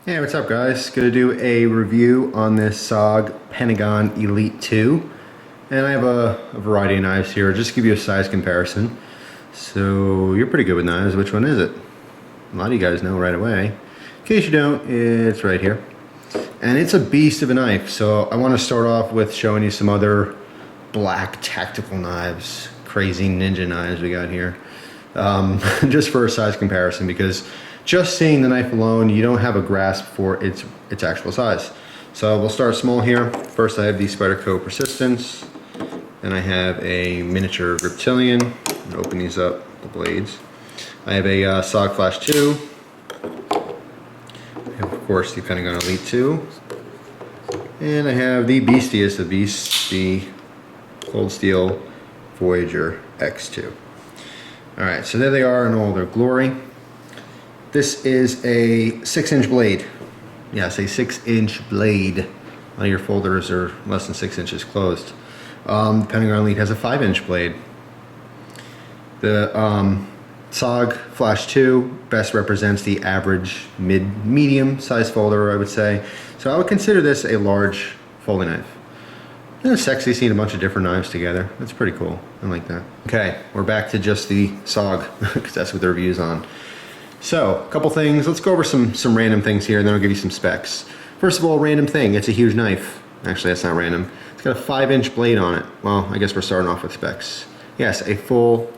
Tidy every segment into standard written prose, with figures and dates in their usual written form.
Hey, what's up guys? Gonna do a review on this SOG Pentagon Elite 2. And I have a variety of knives here, just to give you a size comparison. So, you're pretty good with knives. Which one is it? A lot of you guys know right away. In case you don't, it's right here. And it's a beast of a knife. So, I want to start off with showing you some other black tactical knives. Crazy ninja knives we got here. Just for a size comparison, because just seeing the knife alone, you don't have a grasp for its actual size. So we'll start small here. First I have the Spyderco Persistence. Then I have a miniature Griptilian. Open these up, the blades. I have a SOG Flash 2. I have, of course, the Pentagon Elite 2. And I have the beastiest of beasts, the Cold Steel Voyager X2. Alright, so there they are in all their glory. This is a 6-inch blade. Yes, a 6-inch blade. All your folders are less than 6 inches closed. The Pentagon Elite has a 5-inch blade. The SOG Flash 2 best represents the average medium size folder, I would say. So I would consider this a large folding knife. It's sexy seeing a bunch of different knives together. That's pretty cool. I like that. Okay, we're back to just the SOG, because that's what the review's on. So, a couple things. Let's go over some random things here, and then I'll give you some specs. First of all, random thing. It's a huge knife. Actually, that's not random. It's got a 5-inch blade on it. Well, I guess we're starting off with specs. Yes, a full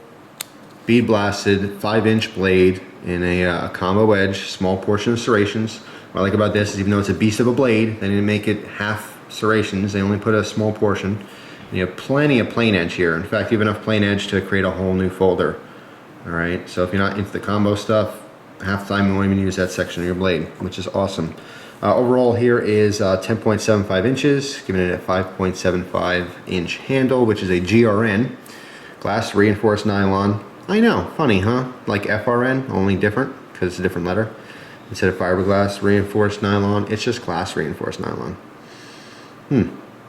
bead blasted 5-inch blade in a combo wedge, small portion of serrations. What I like about this is even though it's a beast of a blade, they didn't make it half serrations. They only put a small portion. And you have plenty of plain edge here. In fact, you have enough plain edge to create a whole new folder. Alright, so if you're not into the combo stuff, half the time you won't even use that section of your blade, which is awesome. Overall here is 10.75 inches, giving it a 5.75 inch handle, which is a GRN, glass reinforced nylon. I know, funny, huh? Like FRN, only different, because it's a different letter. Instead of fiberglass reinforced nylon, it's just glass reinforced nylon.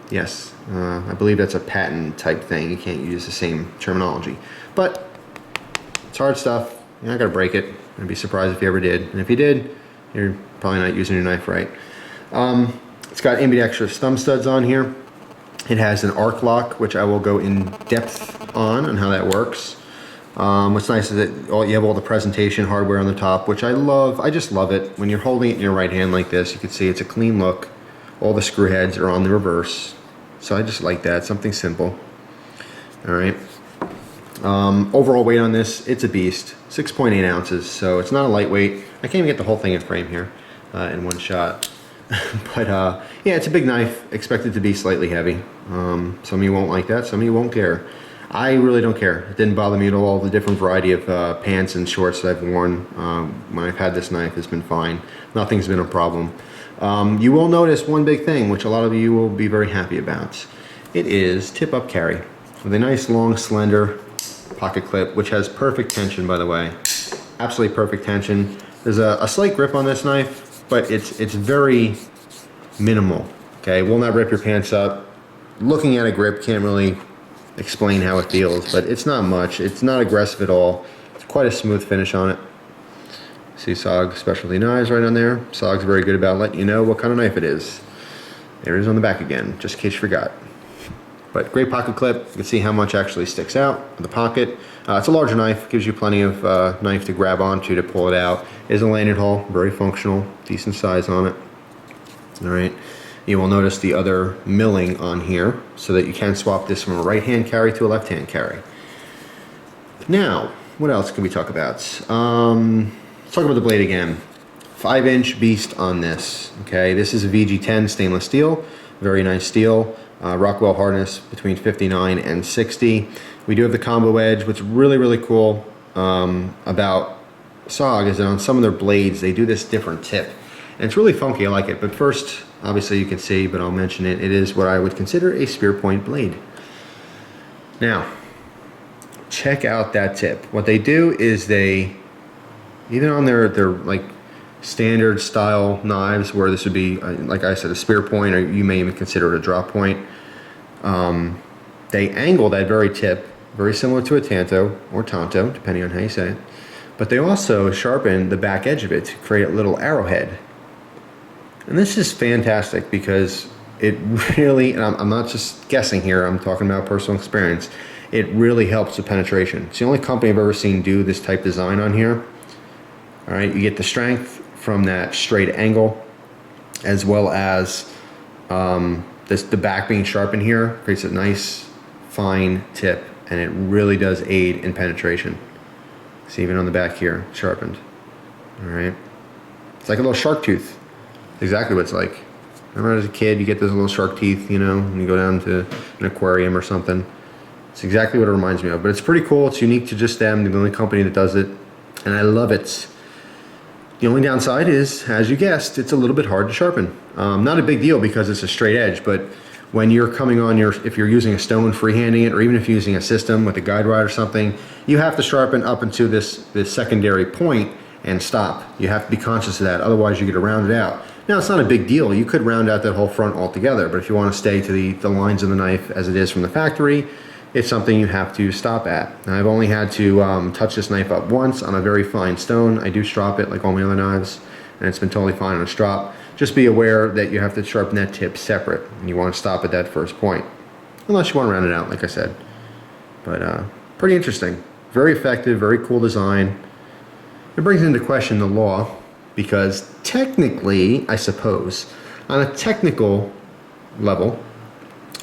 Yes, I believe that's a patent type thing. You can't use the same terminology. But it's hard stuff. You're not going to break it. I'd be surprised if you ever did. And if you did, you're probably not using your knife right. It's got ambidextrous thumb studs on here. It has an arc lock, which I will go in depth on how that works. What's nice is that you have all the presentation hardware on the top, which I love. I just love it. When you're holding it in your right hand like this, you can see it's a clean look. All the screw heads are on the reverse. So I just like that. Something simple. Alright. Overall weight on this, it's a beast. 6.8 ounces, so it's not a lightweight. I can't even get the whole thing in frame here in one shot. But yeah, it's a big knife, expected to be slightly heavy. Some of you won't like that, some of you won't care. I really don't care. It didn't bother me at all. The different variety of pants and shorts that I've worn when I've had this knife has been fine. Nothing's been a problem. You will notice one big thing, which a lot of you will be very happy about. It is tip-up carry with a nice long slender pocket clip, which has perfect tension, by the way. Absolutely perfect tension. There's a slight grip on this knife, but it's very minimal. Okay, will not rip your pants up. Looking at a grip can't really explain how it feels, but it's not much. It's not aggressive at all. It's quite a smooth finish on it. See SOG Specialty Knives right on there. SOG's very good about letting you know what kind of knife it is. There it is on the back again, just in case you forgot. But great pocket clip. You can see how much actually sticks out of the pocket. It's a larger knife, gives you plenty of knife to grab onto to pull it out. It is a lanyard haul, very functional, decent size on it. Alright, you will notice the other milling on here so that you can swap this from a right hand carry to a left hand carry. Now, what else can we talk about? Let's talk about the blade again. 5-inch beast on this. Okay, this is a VG10 stainless steel, very nice steel. Rockwell hardness between 59 and 60. We do have the combo edge. What's really cool about SOG is that on some of their blades they do this different tip, and it's really funky. I like it. But first, obviously you can see, but I'll mention it. It is what I would consider a spear point blade. Now, check out that tip. What they do is they, even on their like standard style knives, where this would be, like I said, a spear point, or you may even consider it a drop point, they angle that very tip, very similar to a tanto or tanto, depending on how you say it, but they also sharpen the back edge of it to create a little arrowhead. And this is fantastic because it really, and I'm not just guessing here, I'm talking about personal experience, it really helps with penetration. It's the only company I've ever seen do this type design on here. All right, you get the strength from that straight angle, as well as the back being sharpened here creates a nice fine tip, and it really does aid in penetration. See, even on the back here, sharpened. All right, it's like a little shark tooth. Exactly what it's like. Remember as a kid, you get those little shark teeth, you know, when you go down to an aquarium or something. It's exactly what it reminds me of, but it's pretty cool. It's unique to just them. They're the only company that does it, and I love it. The only downside is, as you guessed, it's a little bit hard to sharpen. Not a big deal because it's a straight edge, but when you're coming on if you're using a stone freehanding it, or even if you're using a system with a guide rod or something, you have to sharpen up into this secondary point and stop. You have to be conscious of that, otherwise you get to round it out. Now, it's not a big deal. You could round out that whole front altogether, but if you want to stay to the lines of the knife as it is from the factory, it's something you have to stop at. Now, I've only had to touch this knife up once on a very fine stone. I do strop it like all my other knives, and it's been totally fine on a strop. Just be aware that you have to sharpen that tip separate, and you want to stop at that first point, unless you want to round it out, like I said. But pretty interesting. Very effective, very cool design. It brings into question the law, because technically, I suppose, on a technical level,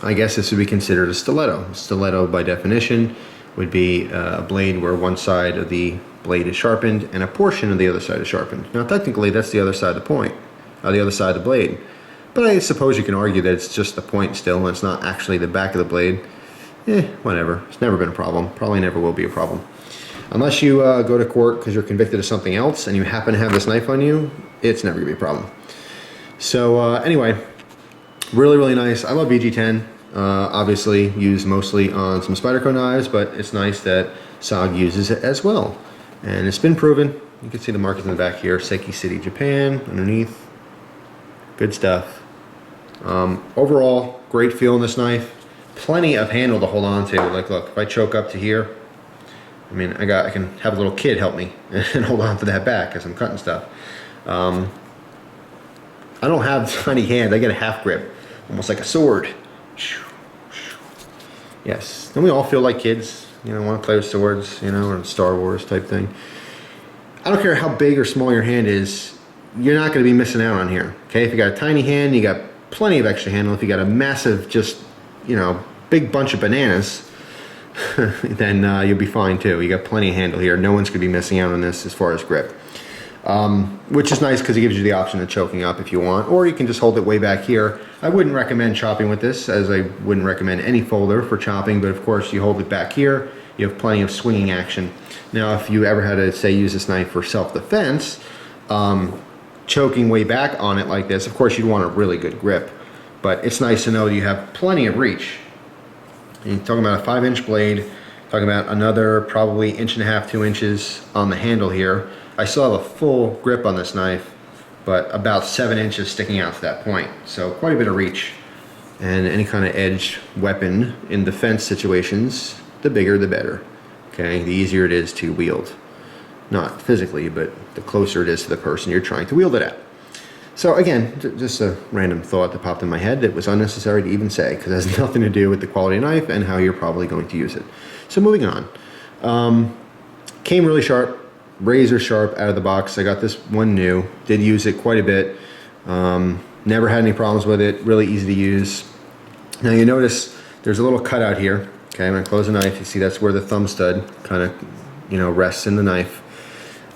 I guess this would be considered a stiletto. A stiletto, by definition, would be a blade where one side of the blade is sharpened and a portion of the other side is sharpened. Now, technically, that's the other side of the point, the other side of the blade. But I suppose you can argue that it's just the point still, and it's not actually the back of the blade. Whatever. It's never been a problem. Probably never will be a problem. Unless you go to court because you're convicted of something else and you happen to have this knife on you, it's never going to be a problem. So anyway, really, really nice. I love VG10. Obviously used mostly on some Spyderco knives, but it's nice that SOG uses it as well. And it's been proven. You can see the markings in the back here. Seiki City, Japan, underneath. Good stuff. Overall, great feel in this knife. Plenty of handle to hold on to. Like, look, if I choke up to here, I mean, I can have a little kid help me and hold on to that back as I'm cutting stuff. I don't have tiny hands. I get a half grip, almost like a sword. Yes. Don't we all feel like kids? You know, want to play with swords, you know, or Star Wars type thing. I don't care how big or small your hand is, you're not going to be missing out on here. Okay, if you got a tiny hand, you got plenty of extra handle. If you got a massive, just, you know, big bunch of bananas, then you'll be fine too. You got plenty of handle here. No one's going to be missing out on this as far as grip. Which is nice because it gives you the option of choking up if you want, or you can just hold it way back here. I wouldn't recommend chopping with this, as I wouldn't recommend any folder for chopping, but of course you hold it back here, you have plenty of swinging action. Now, if you ever had to, say, use this knife for self-defense, choking way back on it like this, of course you'd want a really good grip, but it's nice to know that you have plenty of reach. And you're talking about a 5-inch blade, talking about another probably 1.5 inches, 2 inches on the handle here. I still have a full grip on this knife, but about 7 inches sticking out to that point. So quite a bit of reach. And any kind of edged weapon in defense situations, the bigger the better. Okay, the easier it is to wield. Not physically, but the closer it is to the person you're trying to wield it at. So again, just a random thought that popped in my head that was unnecessary to even say, because it has nothing to do with the quality of knife and how you're probably going to use it. So moving on. Came really sharp. Razor sharp out of the box. I got this one new, did use it quite a bit, never had any problems with it, really easy to use. Now you notice there's a little cutout here. Okay, I'm going to close the knife. You see that's where the thumb stud kind of, you know, rests in the knife.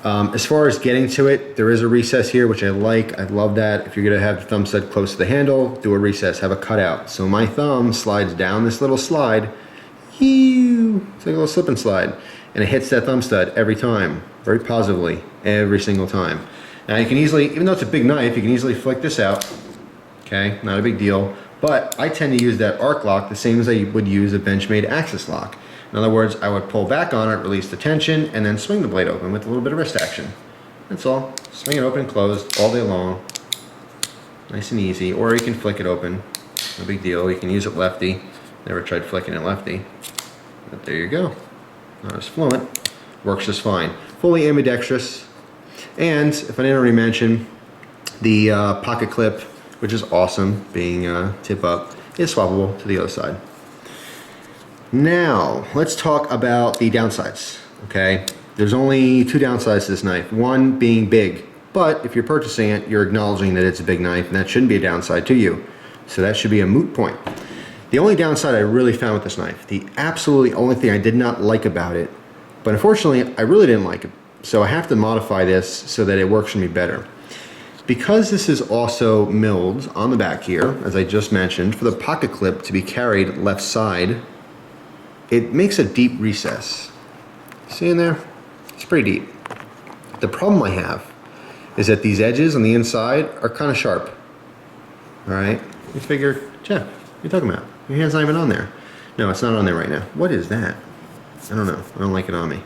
As far as getting to it, there is a recess here, which I like. I love that. If you're going to have the thumb stud close to the handle, do a recess, have a cutout. So my thumb slides down this little slide. It's like a little slip and slide. And it hits that thumb stud every time, very positively, every single time. Now you can easily, even though it's a big knife, you can easily flick this out. Okay, not a big deal. But I tend to use that arc lock the same as I would use a Benchmade axis lock. In other words, I would pull back on it, release the tension, and then swing the blade open with a little bit of wrist action. That's all. Swing it open and closed all day long. Nice and easy. Or you can flick it open. No big deal. You can use it lefty. Never tried flicking it lefty. But there you go. Not as fluent. Works just fine. Fully ambidextrous. And if I didn't already mention, The pocket clip, which is awesome, being tip up, is swappable to the other side. Now, let's talk about the downsides, okay? There's only two downsides to this knife. One being big, but if you're purchasing it, you're acknowledging that it's a big knife, and that shouldn't be a downside to you. So that should be a moot point. The only downside I really found with this knife, the absolutely only thing I did not like about it, but unfortunately, I really didn't like it. So I have to modify this so that it works for me better. Because this is also milled on the back here, as I just mentioned, for the pocket clip to be carried left side, it makes a deep recess. See in there? It's pretty deep. The problem I have is that these edges on the inside are kind of sharp. All right? You figure, Jeff, what are you talking about? Your hand's not even on there. No, it's not on there right now. What is that? I don't know. I don't like it on me.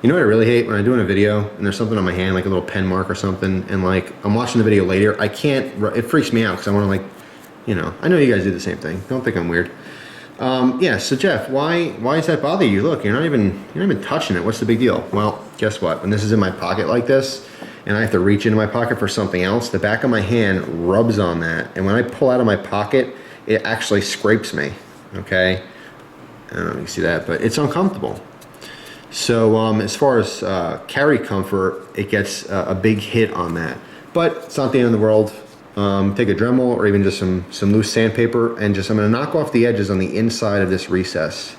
You know what I really hate? When I'm doing a video and there's something on my hand, like a little pen mark or something, and like I'm watching the video later, I can't, it freaks me out because I want to like, you know, I know you guys do the same thing. Don't think I'm weird. Yeah, so Jeff, why does that bother you? Look, you're not even touching it. What's the big deal? Well, guess what? When this is in my pocket like this, and I have to reach into my pocket for something else, the back of my hand rubs on that, and when I pull out of my pocket, it actually scrapes me, okay? I don't know if you can see that, but it's uncomfortable. So as far as carry comfort, it gets a big hit on that. But it's not the end of the world. Take a Dremel or even just some loose sandpaper, and I'm gonna knock off the edges on the inside of this recess.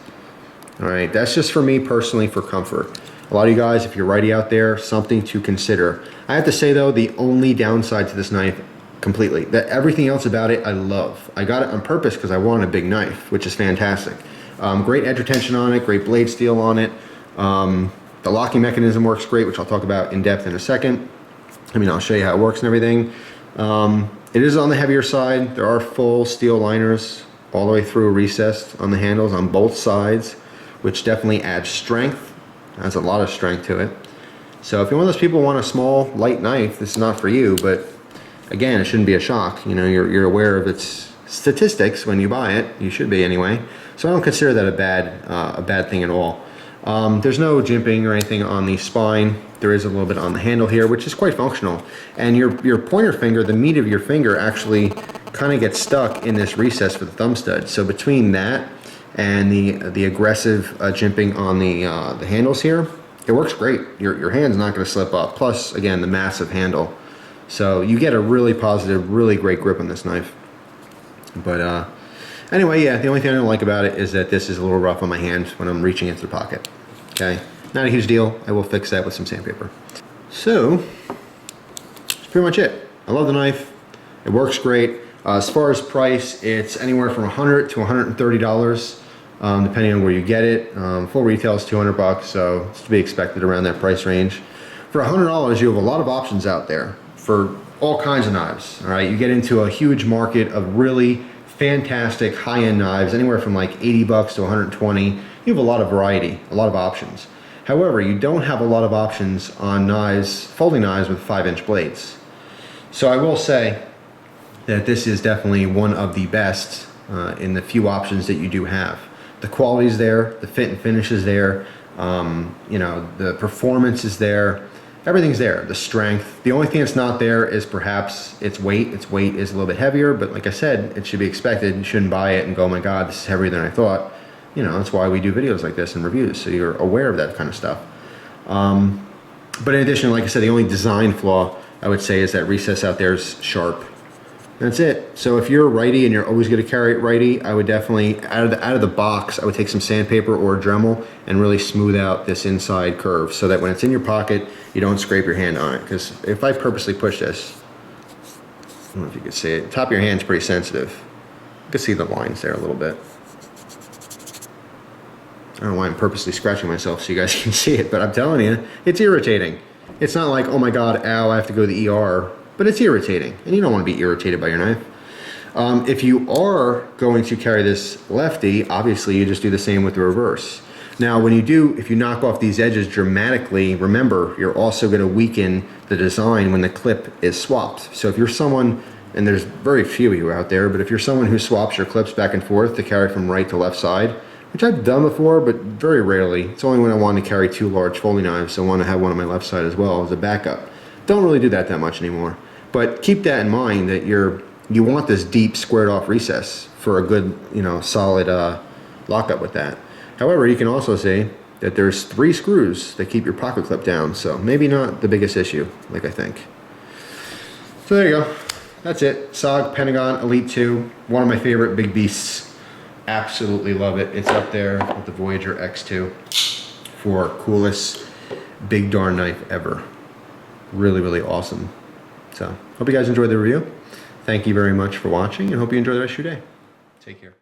All right, that's just for me personally for comfort. A lot of you guys, if you're righty out there, something to consider. I have to say though, the only downside to this knife completely, that everything else about it I love. I got it on purpose because I wanted a big knife, which is fantastic. Great edge retention on it, great blade steel on it. The locking mechanism works great, which I'll talk about in depth in a second. I mean, I'll show you how it works and everything. It is on the heavier side. There are full steel liners all the way through recessed on the handles on both sides, which definitely adds strength. Has a lot of strength to it. So if you're one of those people who want a small, light knife, this is not for you, but again, it shouldn't be a shock. You know, you're aware of its statistics when you buy it. You should be anyway. So I don't consider that a bad thing at all. There's no jimping or anything on the spine. There is a little bit on the handle here, which is quite functional. And your pointer finger, the meat of your finger, actually kind of gets stuck in this recess for the thumb stud. So between that and the aggressive jimping on the handles here, it works great. Your hand's not going to slip up. Plus, again, the massive handle. So you get a really positive, really great grip on this knife. But anyway, yeah, the only thing I don't like about it is that this is a little rough on my hand when I'm reaching into the pocket. Okay, not a huge deal. I will fix that with some sandpaper. So, that's pretty much it. I love the knife. It works great. As far as price, it's anywhere from $100 to $130, depending on where you get it. Full retail is $200, so it's to be expected around that price range. For $100, you have a lot of options out there for all kinds of knives. All right, you get into a huge market of really fantastic high-end knives, anywhere from like $80 to $120. You have a lot of variety, a lot of options. However, you don't have a lot of options on knives, folding knives with 5-inch blades. So I will say that this is definitely one of the best in the few options that you do have. The quality is there, the fit and finish is there, you know, the performance is there. Everything's there, the strength. The only thing that's not there is perhaps its weight. Its weight is a little bit heavier, but like I said, it should be expected. You shouldn't buy it and go, oh my God, this is heavier than I thought. You know, that's why we do videos like this and reviews, so you're aware of that kind of stuff. But in addition, like I said, the only design flaw I would say is that recess out there is sharp. That's it. So if you're a righty and you're always going to carry it righty, I would definitely, out of the box, I would take some sandpaper or a Dremel and really smooth out this inside curve so that when it's in your pocket, you don't scrape your hand on it. Because if I purposely push this, I don't know if you can see it, the top of your hand's pretty sensitive. You can see the lines there a little bit. I don't know why I'm purposely scratching myself so you guys can see it, but I'm telling you, it's irritating. It's not like, oh my God, ow, I have to go to the ER. But it's irritating, and you don't want to be irritated by your knife. If you are going to carry this lefty, obviously you just do the same with the reverse. Now, when you do, if you knock off these edges dramatically, remember, you're also going to weaken the design when the clip is swapped. So if you're someone, and there's very few of you out there, but if you're someone who swaps your clips back and forth to carry from right to left side, which I've done before, but very rarely. It's only when I want to carry two large folding knives, so I want to have one on my left side as well as a backup. Don't really do that much anymore. But keep that in mind that you want this deep squared off recess for a good, you know, solid lockup with that. However, you can also see that there's 3 screws that keep your pocket clip down, so maybe not the biggest issue, like I think. So there you go. That's it. SOG Pentagon Elite 2, one of my favorite big beasts. Absolutely love it. It's up there with the Voyager X2 for coolest big darn knife ever. Really, really awesome. So, hope you guys enjoyed the review. Thank you very much for watching, and hope you enjoy the rest of your day. Take care.